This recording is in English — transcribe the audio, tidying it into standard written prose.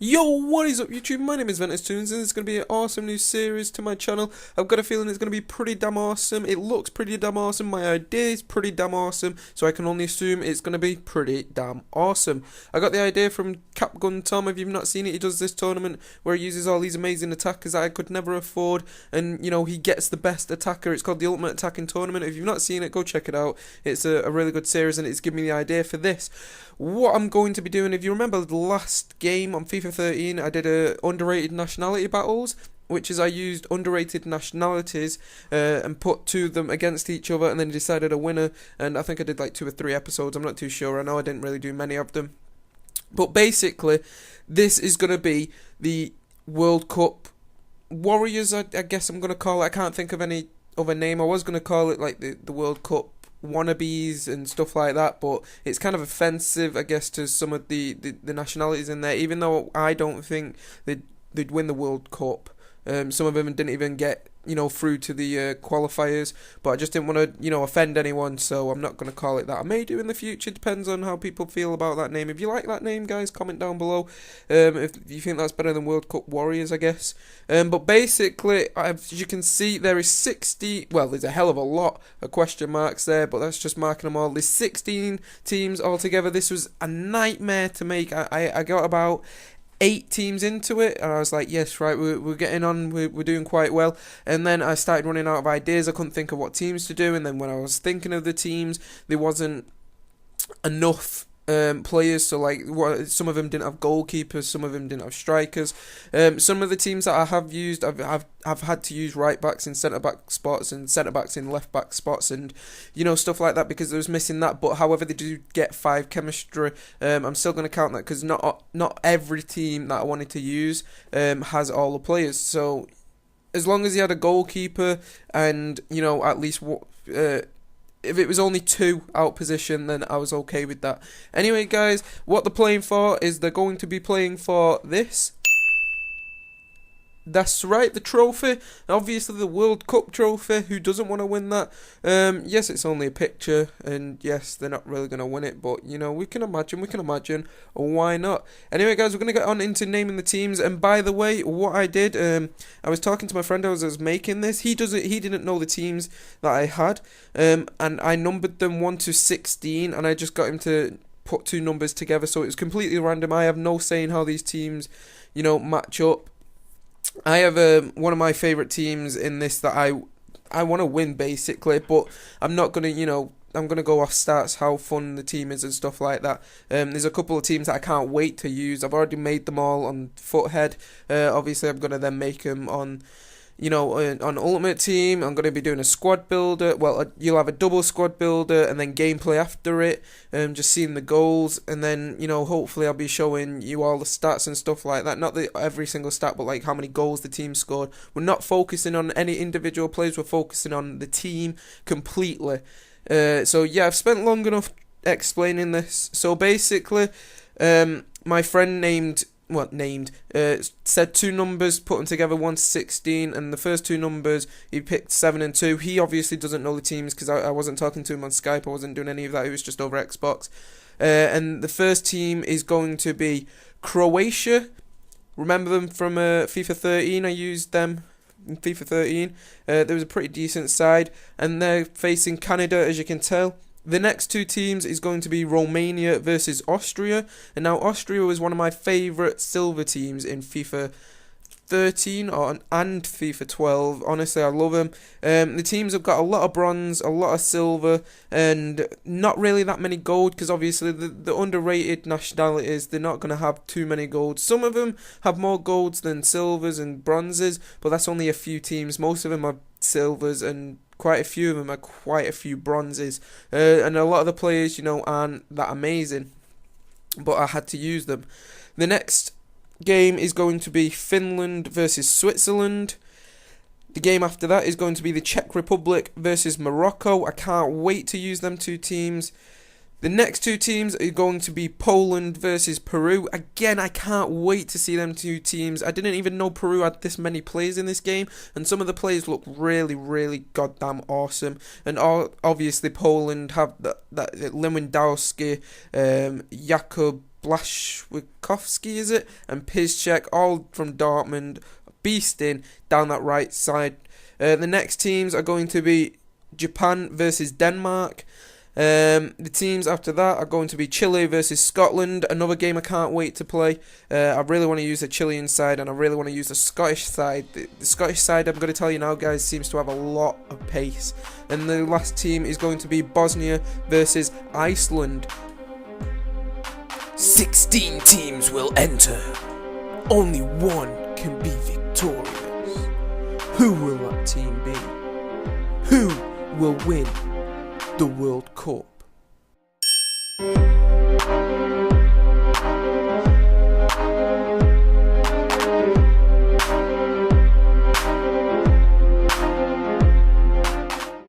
Yo, what is up YouTube? My name is Ventus and it's going to be an awesome new series to my channel. I've got a feeling it's going to be pretty damn awesome. It looks pretty damn awesome. My idea is pretty damn awesome. So I can only assume it's going to be pretty damn awesome. I got the idea from Capgun Tom. If you've not seen it, he does this tournament where he uses all these amazing attackers that I could never afford. And, you know, he gets the best attacker. It's called the Ultimate Attacking Tournament. If you've not seen it, go check it out. It's a really good series and it's given me the idea for this. What I'm going to be doing, if you remember the last game on FIFA 13, I did a underrated nationality battles, which is I used underrated nationalities and put two of them against each other and then decided a winner, and I think I did like 2 or 3 episodes, I'm not too sure, I know I didn't really do many of them. But basically, this is going to be the World Cup Warriors, I guess I'm going to call it. I can't think of any other name. I was going to call it like the World Cup wannabes and stuff like that, but it's kind of offensive, I guess, to some of the nationalities in there, even though I don't think they'd win the World Cup. Some of them didn't even get, you know, through to the qualifiers, but I just didn't want to, you know, offend anyone, so I'm not going to call it that. I may do in the future, depends on how people feel about that name. If you like that name, guys, comment down below if you think that's better than World Cup Warriors, I guess. But basically, as you can see, there is 60, well, there's a hell of a lot of question marks there, but that's just marking them all. There's 16 teams altogether. This was a nightmare to make. I got about 8 teams into it, and I was like, yes, right, we're getting on, we're doing quite well. And then I started running out of ideas. I couldn't think of what teams to do, and then when I was thinking of the teams, there wasn't enough players, so like some of them didn't have goalkeepers, some of them didn't have strikers. Some of the teams that I have used, I've had to use right backs in centre back spots and centre backs in left back spots, and you know, stuff like that, because there was missing that. But however, they do get 5 chemistry. I'm still going to count that because not every team that I wanted to use has all the players. So as long as he had a goalkeeper and, you know, at least if it was only 2 out position, then I was okay with that. Anyway, guys, what they're playing for is they're going to be playing for this. That's right, the trophy. Obviously, the World Cup trophy. Who doesn't want to win that? Yes, it's only a picture, and yes, they're not really going to win it, but, you know, we can imagine, why not? Anyway, guys, we're going to get on into naming the teams, and by the way, what I did, I was talking to my friend as I was making this. He didn't know the teams that I had, and I numbered them 1 to 16, and I just got him to put 2 numbers together, so it was completely random. I have no say in how these teams, you know, match up. I have one of my favourite teams in this that I want to win, basically, but I'm not going to, you know, I'm going to go off stats, how fun the team is and stuff like that. There's a couple of teams that I can't wait to use. I've already made them all on Foothead. Obviously, I'm going to then make them on, you know, on Ultimate Team. I'm going to be doing a squad builder. Well, you'll have a double squad builder and then gameplay after it. Just seeing the goals, and then, you know, hopefully I'll be showing you all the stats and stuff like that. Not every single stat, but like how many goals the team scored. We're not focusing on any individual players. We're focusing on the team completely. So yeah, I've spent long enough explaining this. So basically, my friend said 2 numbers, put them together, 1 to 16, and the first 2 numbers, he picked 7 and 2. He obviously doesn't know the teams because I wasn't talking to him on Skype, I wasn't doing any of that, it was just over Xbox. And the first team is going to be Croatia. Remember them from FIFA 13, I used them in FIFA 13. There was a pretty decent side, and they're facing Canada, as you can tell. The next 2 teams is going to be Romania versus Austria. And now Austria was one of my favourite silver teams in FIFA 13 and FIFA 12. Honestly, I love them. The teams have got a lot of bronze, a lot of silver, and not really that many gold, because obviously the underrated nationalities, they're not going to have too many golds. Some of them have more golds than silvers and bronzes, but that's only a few teams. Most of them are silvers, and quite a few of them are quite a few bronzes, and a lot of the players, you know, aren't that amazing, but I had to use them. The next game is going to be Finland versus Switzerland. The game after that is going to be the Czech Republic versus Morocco. I can't wait to use them 2 teams. The next 2 teams are going to be Poland versus Peru. Again, I can't wait to see them 2 teams. I didn't even know Peru had this many players in this game, and some of the players look really, really goddamn awesome. And obviously Poland have that Lewandowski, Jakub Blaszczykowski, is it? And Piszczek, all from Dortmund, beasting down that right side. The next teams are going to be Japan versus Denmark. The teams after that are going to be Chile versus Scotland, another game I can't wait to play. I really want to use the Chilean side, and I really want to use the Scottish side. The Scottish side, I'm going to tell you now, guys, seems to have a lot of pace. And the last team is going to be Bosnia versus Iceland. 16 teams will enter. Only one can be victorious. Who will that team be? Who will win the World Cup?